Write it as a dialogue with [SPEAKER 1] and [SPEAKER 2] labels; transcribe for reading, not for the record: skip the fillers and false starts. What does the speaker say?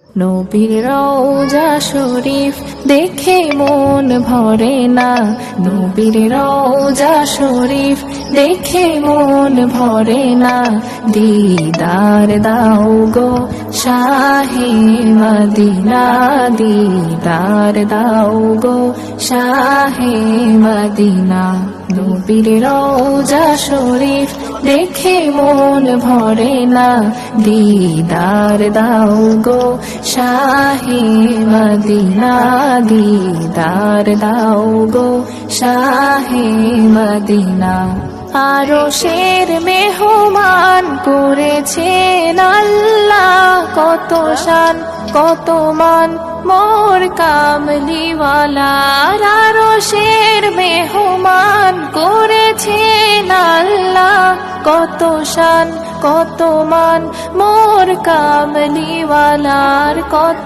[SPEAKER 1] নবীর রওজা শরীফ দেখে মন ভরে না, নবীর রওজা শরীফ দেখে মন ভরে না। দিদার দাও গো শাহে মদিনা, দিদার দাও গো শাহে মদিনা। নবীর রওজা শরীফ দেখে মন ভরে না, দিদার দাও গো শাহে মদিনা, দিদার দাও গো শাহে মদিনা। আরশের মেহমান করেছেন আল্লাহ, কত শান কত মান মোর কামলিওয়ালার। আরশের মেহমান করেছেন আল্লাহ, কত শান কত মান মোর কামলিওয়ালার। কত